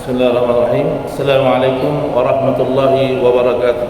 Bismillahirrahmanirrahim. Assalamualaikum warahmatullahi wabarakatuh.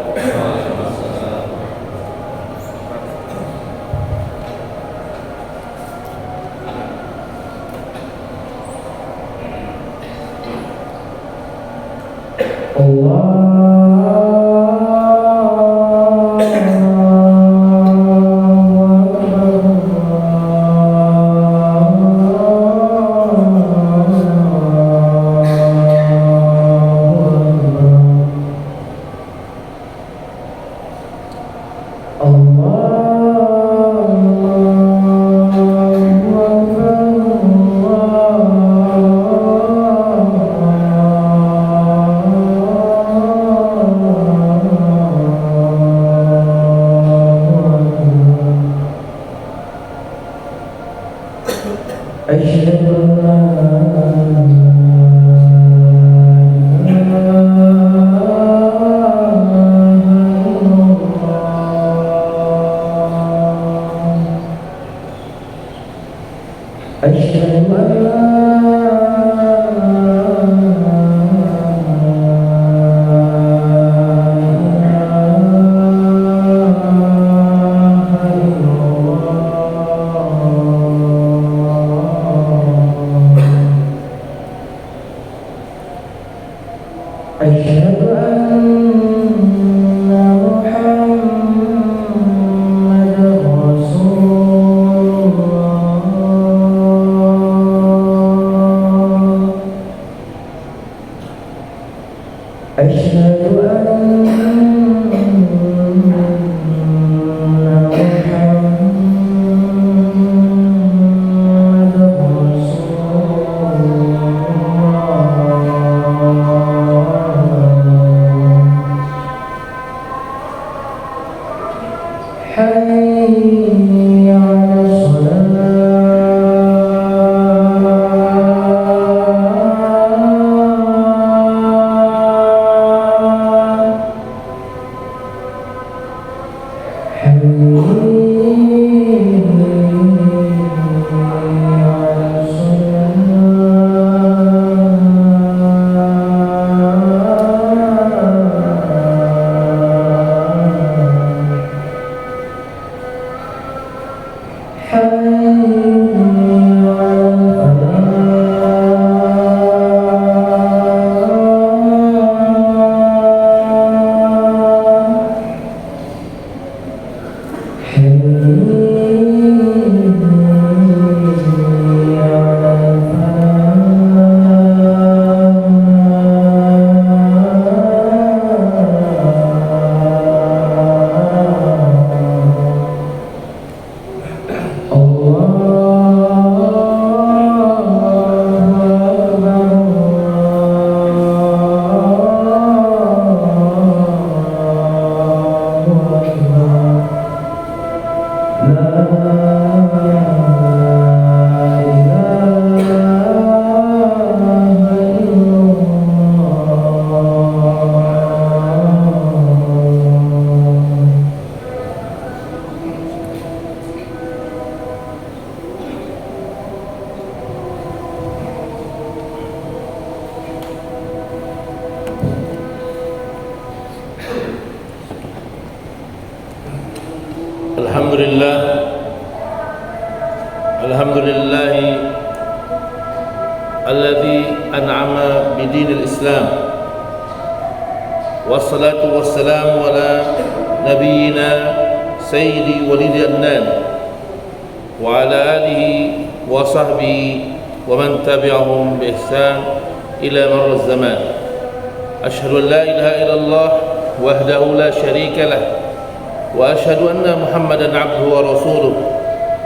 Alhamdulillah alladzi an'ama bidinil Islam wassalatu wassalamu ala nabiyyina sayyidi walidi adnan wa ala alihi wa sahbihi wa man tabi'ahum bi ihsan ila marra zaman. Ashhadu an la ilaha illallah wahdahu la syarika lah wa ashhadu anna Muhammadan abduhu wa rasuluh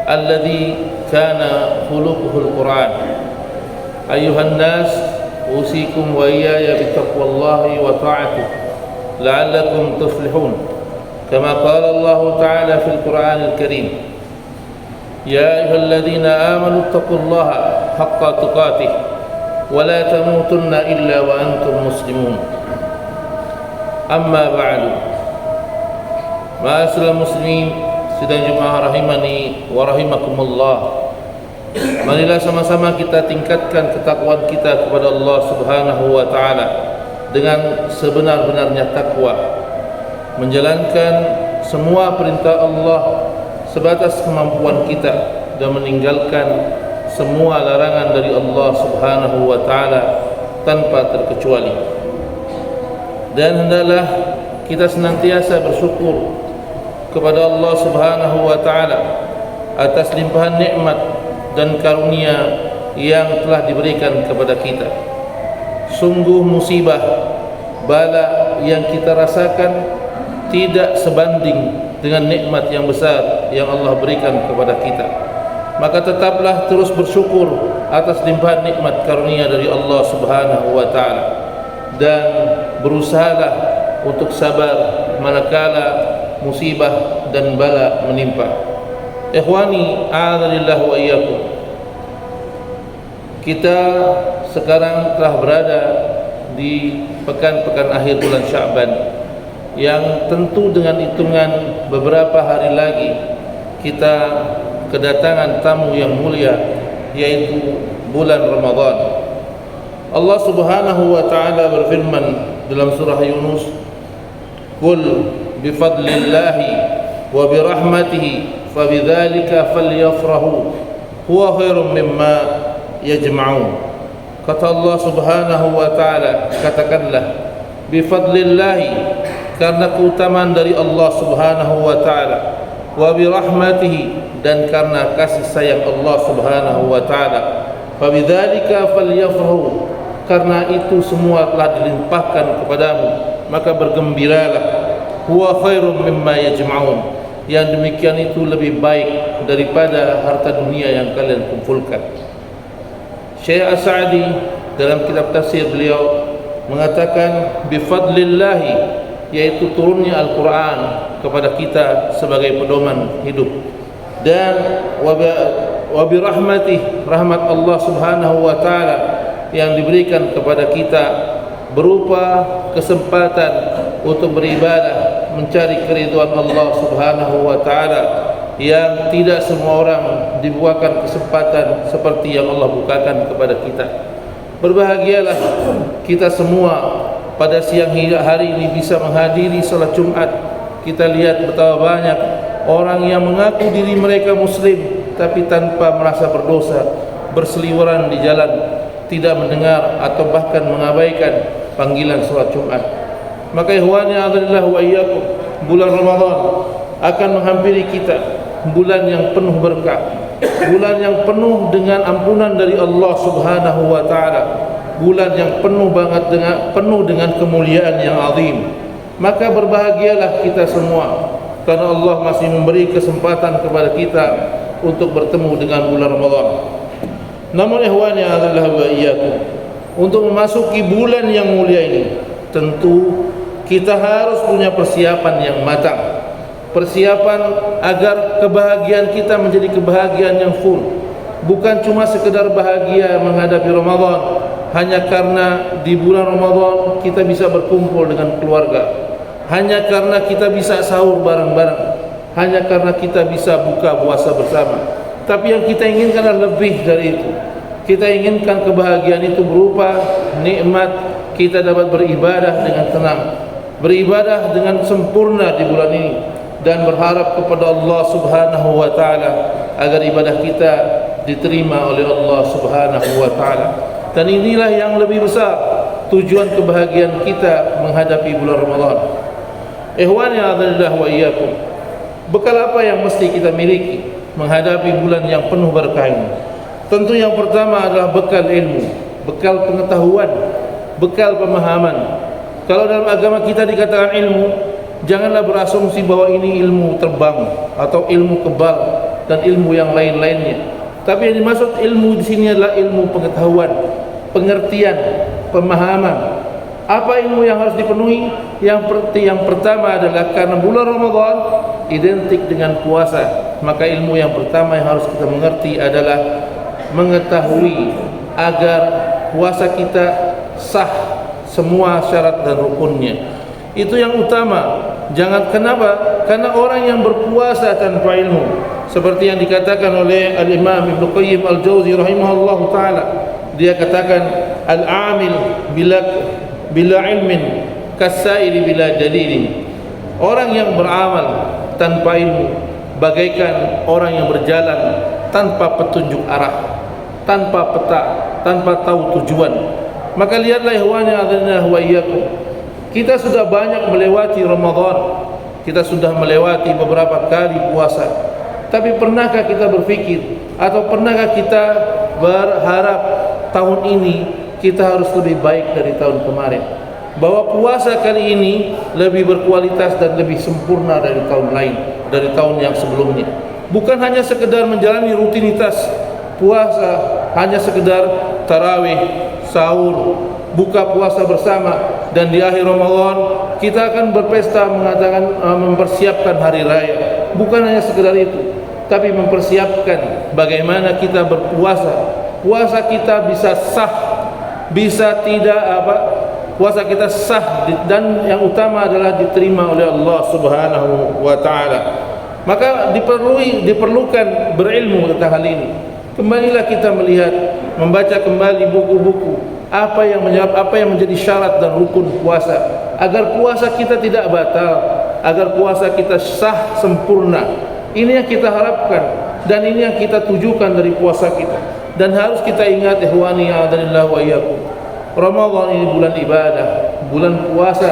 alladzi kana khuluquhul Qur'an. Ayuhan nas, usikum wa iyaya bitaqwallahi wa ta'atih la'allakum tuflihun. Kama qala Allah ta'ala fil Qur'anil Karim, ya ayyuhalladzina amanu taqullaha haqqa tuqatih wa la tamutunna illa wa antum muslimun. Amma ba'du. Ma'asyiral muslimin, sidang jemaah rahimani wa rahimakumullah. marilah sama-sama kita tingkatkan ketakwaan kita kepada Allah Subhanahu wa taala dengan sebenar-benarnya takwa, menjalankan semua perintah Allah sebatas kemampuan kita dan meninggalkan semua larangan dari Allah Subhanahu wa taala tanpa terkecuali. Dan hendaklah kita senantiasa bersyukur kepada Allah Subhanahu wa taala atas limpahan nikmat dan karunia yang telah diberikan kepada kita. Sungguh musibah, bala yang kita rasakan tidak sebanding dengan nikmat yang besar yang Allah berikan kepada kita. Maka tetaplah terus bersyukur atas limpahan nikmat karunia dari Allah Subhanahu wa taala dan berusahalah untuk sabar manakala musibah dan bala menimpa. Ikhwani, a'adzalillahu wa iyyakum. Kita sekarang telah berada di pekan-pekan akhir bulan Sya'ban, yang tentu dengan hitungan beberapa hari lagi kita kedatangan tamu yang mulia, yaitu bulan Ramadan. Allah Subhanahu wa taala berfirman dalam surah Yunus, "Qul bi fadlillahi wa bi rahmatihi fabidzalika falyafrahu huwa khairum mimma yajma'un." Kata Allah Subhanahu wa taala, katakanlah bi fadlillahi, karena keutamaan dari Allah Subhanahu wa taala, wa bi rahmatihi, dan karena kasih sayang Allah Subhanahu wa taala, fabidzalika falyafrahu, karena itu semua telah dilimpahkan kepadamu, maka bergembiralah. Huwa khairum mimma yajma'un, yang demikian itu lebih baik daripada harta dunia yang kalian kumpulkan. Syekh As-Sa'di dalam kitab tafsir beliau mengatakan bifadlillahi, yaitu turunnya Al-Quran kepada kita sebagai pedoman hidup, dan wabirahmatih, rahmat Allah Subhanahu wa ta'ala yang diberikan kepada kita berupa kesempatan untuk beribadah, mencari keridhaan Allah Subhanahu wa ta'ala, yang tidak semua orang dibukakan kesempatan seperti yang Allah bukakan kepada kita. Berbahagialah kita semua pada siang hari ini bisa menghadiri salat Jumat. Kita lihat betapa banyak orang yang mengaku diri mereka muslim tapi tanpa merasa berdosa, berseliweran di jalan, tidak mendengar atau bahkan mengabaikan panggilan salat Jumat. Maka ikhwani a'adzallahu wa iyyakum, bulan Ramadan akan menghampiri kita, bulan yang penuh berkah, bulan yang penuh dengan ampunan dari Allah Subhanahu wa taala, bulan yang penuh dengan kemuliaan yang azim. Maka berbahagialah kita semua karena Allah masih memberi kesempatan kepada kita untuk bertemu dengan bulan Ramadan. Namun ikhwani a'adzallahu wa iyyakum, untuk memasuki bulan yang mulia ini tentu kita harus punya persiapan yang matang. Persiapan agar kebahagiaan kita menjadi kebahagiaan yang full, bukan cuma sekedar bahagia menghadapi Ramadan hanya karena di bulan Ramadan kita bisa berkumpul dengan keluarga, hanya karena kita bisa sahur bareng-bareng, hanya karena kita bisa buka puasa bersama. Tapi yang kita inginkan adalah lebih dari itu. Kita inginkan kebahagiaan itu berupa nikmat kita dapat beribadah dengan tenang, beribadah dengan sempurna di bulan ini, dan berharap kepada Allah Subhanahu wa taala agar ibadah kita diterima oleh Allah Subhanahu wa taala. Dan inilah yang lebih besar tujuan kebahagiaan kita menghadapi bulan Ramadan. Ikhwani a'adzallahu wa iyyakum, bekal apa yang mesti kita miliki menghadapi bulan yang penuh berkah ini? Tentu yang pertama adalah bekal ilmu, bekal pengetahuan, bekal pemahaman. Kalau dalam agama kita dikatakan ilmu, janganlah berasumsi bahwa ini ilmu terbang atau ilmu kebal dan ilmu yang lain-lainnya. Tapi yang dimaksud ilmu di sini adalah ilmu pengetahuan, pengertian, pemahaman. Apa ilmu yang harus dipenuhi? Yang pertama adalah karena bulan Ramadan identik dengan puasa, maka ilmu yang pertama yang harus kita mengerti adalah mengetahui agar puasa kita sah semua syarat dan rukunnya. Itu yang utama. Jangan, kenapa? Karena orang yang berpuasa tanpa ilmu, seperti yang dikatakan oleh Al-Imam Ibnu Qayyim Al-Jauzi rahimahullah taala. Dia katakan al-amil bila ilmin kasairi bila dalilin. Orang yang beramal tanpa ilmu bagaikan orang yang berjalan tanpa petunjuk arah, tanpa peta, tanpa tahu tujuan. Maka lihatlah ikhwani adzana wa iyyakum, kita sudah banyak melewati Ramadan, kita sudah melewati beberapa kali puasa, tapi pernahkah kita berpikir atau pernahkah kita berharap tahun ini kita harus lebih baik dari tahun kemarin, bahwa puasa kali ini lebih berkualitas dan lebih sempurna dari tahun lain, dari tahun yang sebelumnya. Bukan hanya sekedar menjalani rutinitas puasa, hanya sekedar tarawih, sahur, buka puasa bersama, dan di akhir Ramadan kita akan berpesta mengatakan mempersiapkan hari raya. Bukan hanya sekedar itu, tapi mempersiapkan bagaimana kita berpuasa. Puasa kita bisa sah, bisa tidak puasa kita sah, dan yang utama adalah diterima oleh Allah Subhanahu wa taala. Maka diperlukan berilmu tentang hal ini. Kembalilah kita melihat, membaca kembali buku-buku apa yang menjadi syarat dan rukun puasa agar puasa kita tidak batal, agar puasa kita sah sempurna. Ini yang kita harapkan dan ini yang kita tujukan dari puasa kita. Dan harus kita ingat ikhwani a'adhanillahu wa iyyakum, Ramadan ini bulan ibadah, bulan puasa,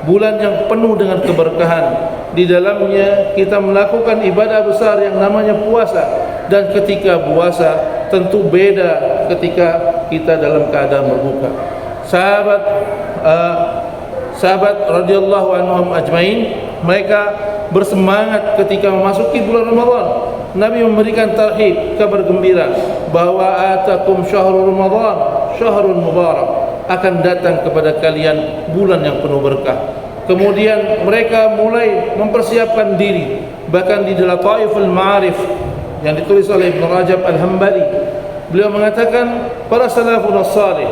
bulan yang penuh dengan keberkahan. Di dalamnya kita melakukan ibadah besar yang namanya puasa. Dan ketika puasa tentu beda ketika kita dalam keadaan berbuka. Sahabat radhiyallahu anhum ajmain, mereka bersemangat ketika memasuki bulan Ramadan. Nabi memberikan tarhib, kabar gembira bahwa atakum syahrul Ramadan syahrun mubarak, akan datang kepada kalian bulan yang penuh berkah. Kemudian mereka mulai mempersiapkan diri. Bahkan di Lataiful Ma'arif yang ditulis oleh Ibn Rajab Al-Hambali, beliau mengatakan para salafun as-salih,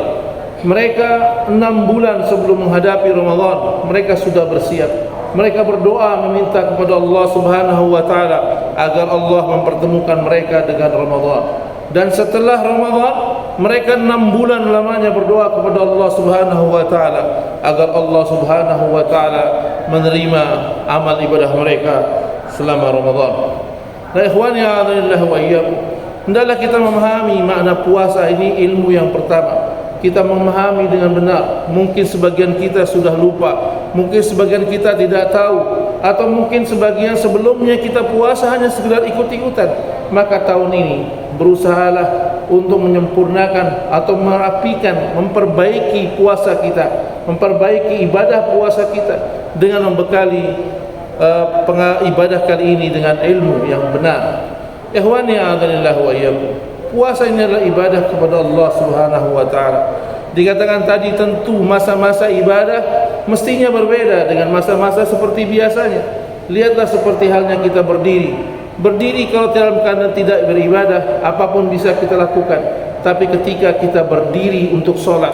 mereka 6 bulan sebelum menghadapi Ramadan mereka sudah bersiap. Mereka berdoa meminta kepada Allah Subhanahu wa taala agar Allah mempertemukan mereka dengan Ramadan. Dan setelah Ramadan mereka 6 bulan lamanya berdoa kepada Allah Subhanahu wa taala agar Allah Subhanahu wa taala menerima amal ibadah mereka selama Ramadan. Nah, ikhwani a'adhanillahu wa iyyakum, hendaklah kita memahami makna puasa ini. Ilmu yang pertama kita memahami dengan benar. Mungkin sebagian kita sudah lupa, mungkin sebagian kita tidak tahu, atau mungkin sebagian sebelumnya kita puasa hanya sekedar ikut-ikutan. Maka tahun ini berusahalah untuk menyempurnakan atau merapikan, memperbaiki puasa kita, memperbaiki ibadah puasa kita dengan membekali ibadah kali ini dengan ilmu yang benar. Ikhwani a'adhanillahu wa iyyakum, puasa ini adalah ibadah kepada Allah Subhanahu wa taala. Dikatakan tadi tentu masa-masa ibadah mestinya berbeda dengan masa-masa seperti biasanya. Lihatlah seperti halnya kita berdiri. Berdiri kalau dalam keadaan tidak beribadah, apapun bisa kita lakukan. Tapi ketika kita berdiri untuk sholat,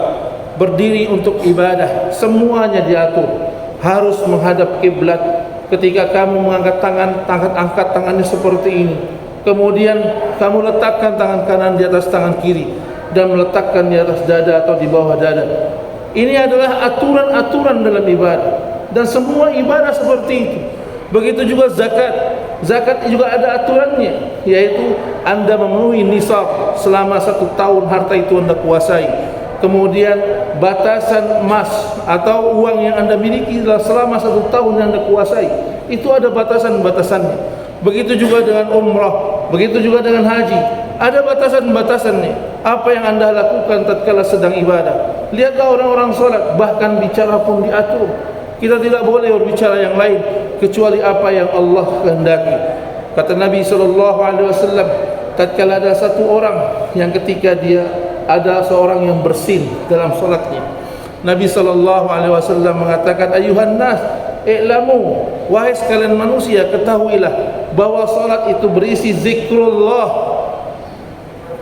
berdiri untuk ibadah, semuanya diatur. Harus menghadap kiblat. Ketika kamu mengangkat tangan, angkat tangannya seperti ini. Kemudian kamu letakkan tangan kanan di atas tangan kiri dan meletakkan di atas dada atau di bawah dada. Ini adalah aturan-aturan dalam ibadah, dan semua ibadah seperti itu. Begitu juga zakat. Zakat juga ada aturannya, yaitu Anda memenuhi nisab selama 1 tahun harta itu Anda kuasai. Kemudian batasan emas atau uang yang Anda miliki selama 1 tahun yang Anda kuasai, itu ada batasan-batasannya. Begitu juga dengan umrah, begitu juga dengan haji, ada batasan-batasannya. Apa yang Anda lakukan tatkala sedang ibadah. Lihatlah orang-orang salat, bahkan bicara pun diatur. Kita tidak boleh berbicara yang lain kecuali apa yang Allah kehendaki. Kata Nabi SAW, tatkala ada satu orang yang ketika dia ada seorang yang bersin dalam salatnya, Nabi SAW mengatakan, ayuhan nas i'lamu, wahai sekalian manusia, ketahuilah bahwa salat itu berisi zikrullah,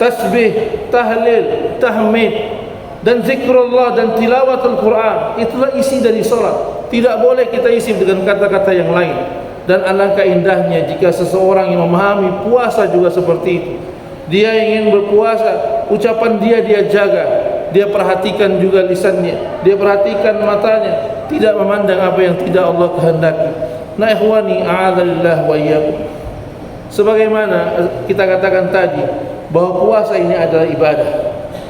tasbih, tahlil, tahmid, dan zikrullah dan tilawatul Quran. Itulah isi dari salat. Tidak boleh kita isi dengan kata-kata yang lain. Dan alangkah indahnya jika seseorang yang memahami puasa juga seperti itu. Dia ingin berpuasa, ucapan dia jaga, dia perhatikan juga lisannya, dia perhatikan matanya, tidak memandang apa yang tidak Allah kehendaki. Nah ikhwani a'adzalillah wa iyyakum, sebagaimana kita katakan tadi bahwa puasa ini adalah ibadah.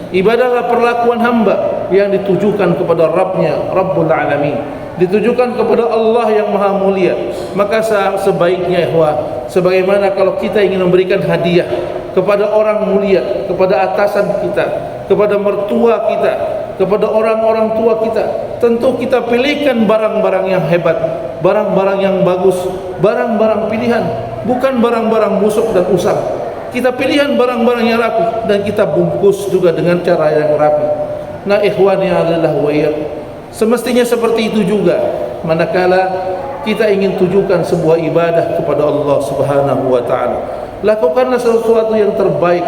Ibadahlah perlakuan hamba yang ditujukan kepada Rabbnya, Rabbul Alamin, ditujukan kepada Allah yang maha mulia. Maka sebaiknya ikhwah, sebagaimana kalau kita ingin memberikan hadiah kepada orang mulia, kepada atasan kita, kepada mertua kita, kepada orang-orang tua kita, tentu kita pilihkan barang-barang yang hebat, barang-barang yang bagus, barang-barang pilihan, bukan barang-barang busuk dan usang. Kita pilihan barang-barang yang rapi dan kita bungkus juga dengan cara yang rapi. Nah ikhwani a'adzalillah wa iyyakum, semestinya seperti itu juga manakala kita ingin tujukan sebuah ibadah kepada Allah Subhanahu wa taala. Lakukanlah sesuatu yang terbaik,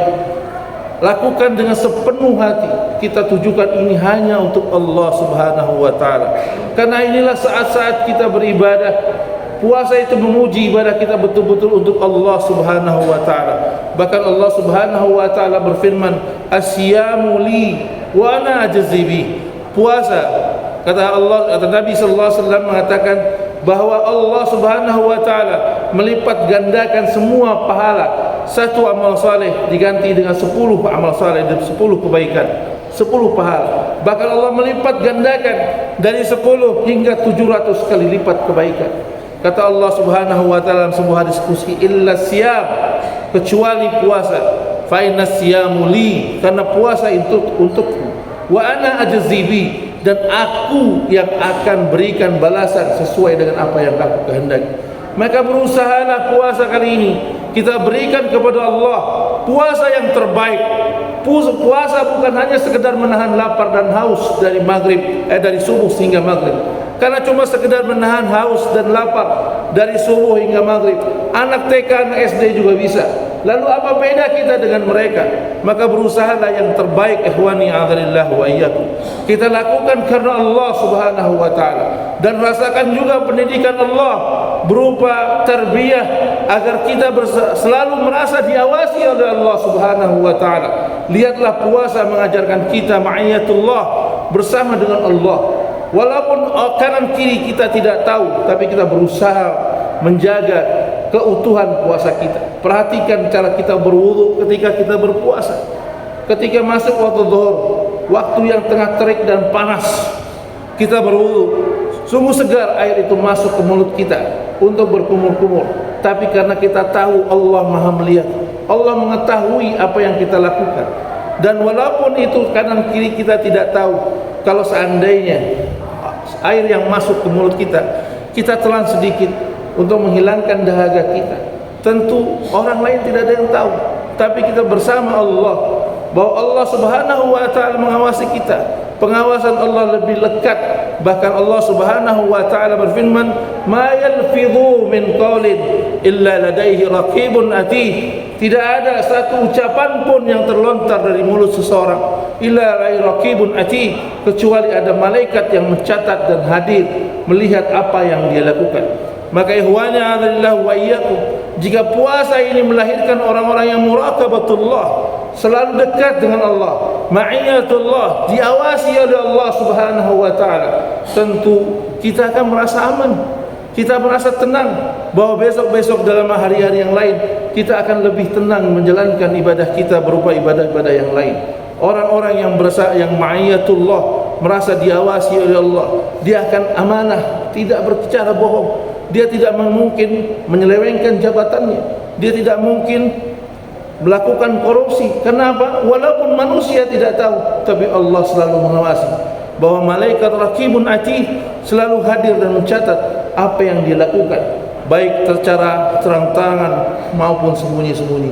lakukan dengan sepenuh hati. Kita tujukan ini hanya untuk Allah Subhanahu wa taala. Karena inilah saat-saat kita beribadah. Puasa itu memuji ibadah kita betul-betul untuk Allah Subhanahu wa taala. Bahkan Allah Subhanahu wa taala berfirman, "As-siyamu li wa ana ajzi bi." Puasa, kata Allah, kata Nabi sallallahu alaihi wasallam mengatakan bahwa Allah Subhanahu wa taala melipat gandakan semua pahala. Satu amal saleh diganti dengan 10 amal saleh dan 10 kebaikan, 10 pahala. Bahkan Allah melipat gandakan dari 10 hingga 700 kali lipat kebaikan. Kata Allah Subhanahu wa taala dalam sebuah hadis qudsi, illa siyam, kecuali puasa, fa inna siyamu li, karena puasa itu untukku, wa ana ajzi bi, dan aku yang akan berikan balasan sesuai dengan apa yang aku kehendaki. Maka berusahalah puasa kali ini kita berikan kepada Allah puasa yang terbaik. Puasa bukan hanya sekedar menahan lapar dan haus dari dari subuh hingga maghrib. Karena cuma sekedar menahan haus dan lapar dari subuh hingga maghrib, anak TK, anak SD juga bisa. Lalu apa beda kita dengan mereka? Maka berusahalah yang terbaik ikhwani a'adzalillah wa iyyakum. Kita lakukan karena Allah Subhanahu wa taala, dan rasakan juga pendidikan Allah berupa tarbiyah agar kita selalu merasa diawasi oleh Allah Subhanahu wa taala. Lihatlah puasa mengajarkan kita ma'iyatullah, bersama dengan Allah. Walaupun kanan kiri kita tidak tahu, tapi kita berusaha menjaga keutuhan puasa kita. Perhatikan cara kita berwudu ketika kita berpuasa. Ketika masuk waktu zuhur, waktu yang tengah terik dan panas, kita berwudu, sungguh segar air itu masuk ke mulut kita untuk berkumur-kumur. Tapi karena kita tahu Allah Maha melihat, Allah mengetahui apa yang kita lakukan. Dan walaupun itu kanan kiri kita tidak tahu, kalau seandainya air yang masuk ke mulut kita, kita telan sedikit untuk menghilangkan dahaga kita, tentu orang lain tidak ada yang tahu, tapi kita bersama Allah, bahwa Allah Subhanahu wa taala mengawasi kita. Pengawasan Allah lebih lekat. Bahkan Allah Subhanahu wa taala berfirman, "Ma yalfidhu min qawlin illa ladaihi raqibun atid." Tidak ada satu ucapan pun yang terlontar dari mulut seseorang illa raqibun atid, kecuali ada malaikat yang mencatat dan hadir melihat apa yang dia lakukan. Maka ikhwani a'adzalillah wa iyyakum, jika puasa ini melahirkan orang-orang yang muraqabatullah, selalu dekat dengan Allah, ma'iyatullah, diawasi oleh Allah Subhanahu wa taala, tentu kita akan merasa aman. Kita merasa tenang bahwa besok-besok dalam hari-hari yang lain kita akan lebih tenang menjalankan ibadah kita berupa ibadah-ibadah yang lain. Orang-orang yang ma'iyatullah, merasa diawasi oleh Allah, dia akan amanah, tidak berbicara bohong. Dia tidak mungkin menyelewengkan jabatannya. Dia tidak mungkin melakukan korupsi. Kenapa? Walaupun manusia tidak tahu, tapi Allah selalu mengawasi. Bahwa malaikat raqibun atid selalu hadir dan mencatat apa yang dia lakukan, baik secara terang-terangan maupun sembunyi-sembunyi.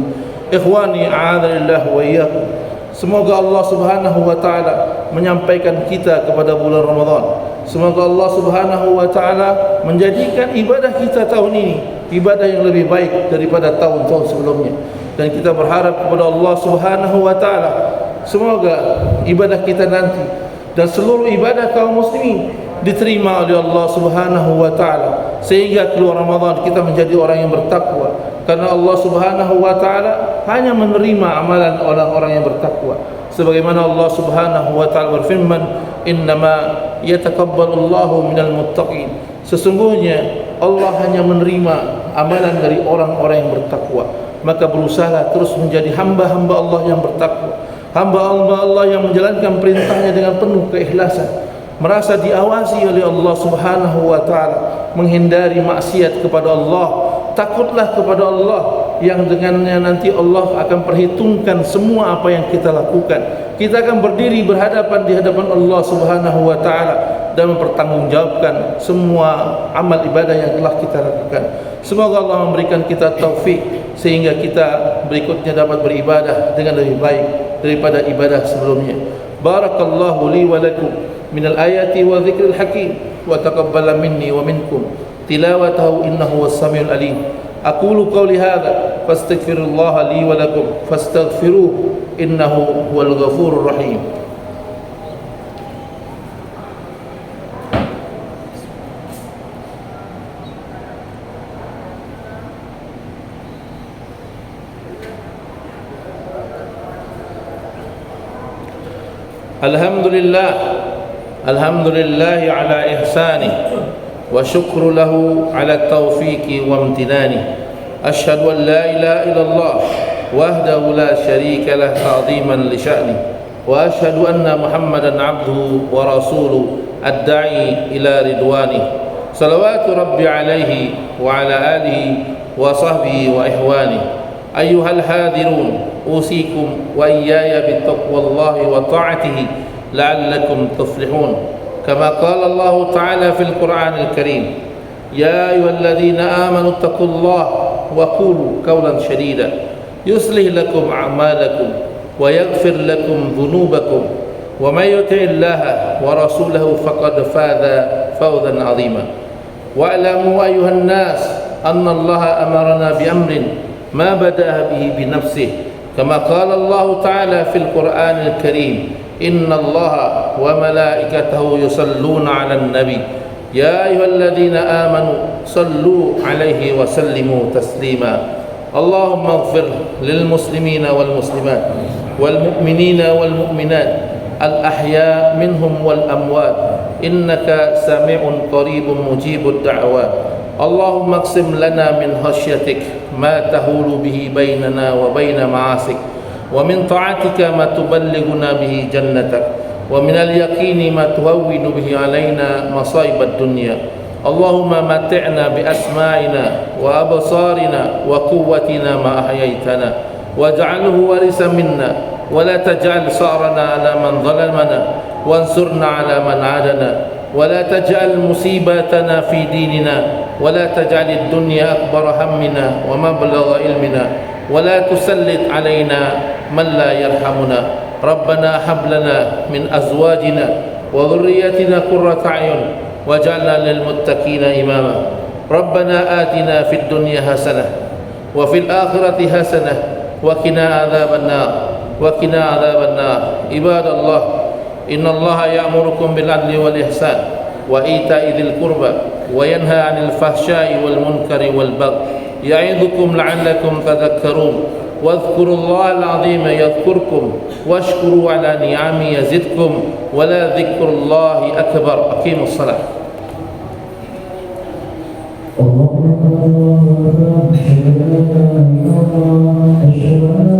Ikhwani a'adzalillah wa iyyakum, semoga Allah Subhanahu wa taala menyampaikan kita kepada bulan Ramadan. Semoga Allah Subhanahu wa taala menjadikan ibadah kita tahun ini ibadah yang lebih baik daripada tahun-tahun sebelumnya. Dan kita berharap kepada Allah Subhanahu wa taala, semoga ibadah kita nanti dan seluruh ibadah kaum muslimin diterima oleh Allah Subhanahu wa taala, sehingga keluar Ramadan kita menjadi orang yang bertakwa, karena Allah Subhanahu wa taala hanya menerima amalan orang-orang yang bertakwa. Sebagaimana Allah Subhanahu wa taala berfirman, innama yataqabbalullahu minal muttaqin, sesungguhnya Allah hanya menerima amalan dari orang-orang yang bertakwa. Maka berusahalah terus menjadi hamba-hamba Allah yang bertakwa, hamba-hamba Allah yang menjalankan perintahnya dengan penuh keikhlasan, merasa diawasi oleh Allah Subhanahu wa taala, menghindari maksiat kepada Allah, takutlah kepada Allah yang dengannya nanti Allah akan perhitungkan semua apa yang kita lakukan. Kita akan berdiri berhadapan di hadapan Allah Subhanahu wa taala dan mempertanggungjawabkan semua amal ibadah yang telah kita lakukan. Semoga Allah memberikan kita taufik sehingga kita berikutnya dapat beribadah dengan lebih baik daripada ibadah sebelumnya. Barakallahu li wa lakum minal ayati wa dzikril hakim wa taqabbala minni wa minkum tilawatahu innahu was-sami'ul alim. Aqulu qawli hadza fastaghfirullaha li wa lakum fastaghfiruhu innahu huwal ghafurur rahim. Alhamdulillah, alhamdulillah ala ihsani wa syukru lahu ala taufiqi wa amtinani. Asyhadu an la ilaha illallah wahdahu la syarika lah ta'ziman li sya'ni, wa asyhadu anna Muhammadan abduhu wa rasuluhu ad-da'i ila ridwani. Salawatu rabbi alaihi wa ala alihi wa sahbihi wa ihwani. Ayyuhal hadirun, usikum wa iyaya bittaqwallahi wa ta'atihi la'allakum tuflihun. Kama qala Allah ta'ala fil Qur'anil Karim, ya ayyuhalladzina amanu taqullaha wa qulu qawlan shadida yuslih lakum a'malakum wa yaghfir lakum dhunubakum wa may yuti'illaha wa rasulahu faqad faza fawzan 'azima. Wa'lamu ayyuhan nas anna Allah amarna bi amrin ma bada'a bihi bi nafsihi kama qala Allah ta'ala fil Qur'anil Karim, inna Allah wa malaikatahu yusalluna 'alan nabi ya ayyuhalladzina amanu sallu 'alaihi wa sallimu taslima. Allahumma ighfir lil muslimina wal muslimat wal mu'minina wal mu'minat al ahya minhum wal amwat innaka sami'un qaribun mujibud da'wat. Allahumma aqsim lana min khashyatik ma tahulu bihi bainana wa baina ma'asik wa min ta'atika ma tuballighuna bihi jannatak wa min al-yaqini ma tuhawwinu bihi alaina masaibad dunya. Allahumma mati'na bi asma'ina wa absarina wa quwwatina ma ahyaytana waj'alhu warisa minna wa la taj'al sa'rana ala man zalamana wansurna ala man 'adana wa la taj'al musibatana fi dinina wa la taj'al ad-dunya akbara hammina wa mablagha ilmina wa la tusallit alaina man la yarhamuna. Rabbana hab lana min azwajina wa dhurriyyatina qurrata a'yun waj'alna lil muttaqina imama. Rabbana atina fid dunya hasanah wa fil akhirati hasanah wa qina adzaban nar wa qina adzaban nar. Ibadallah, innallaha ya'murukum bil adli wal ihsan wa ita'i dzil qurba wa yanha 'anil fahsya'i wal munkari wal baghi ya'idzukum la'allakum tadhakkarun. Wadhkurullahal 'azima yadhkurkum washkuru 'ala ni'ami yazidkum wa la dzikrullahi akbar. Aqimus shalah. Allahu akbar.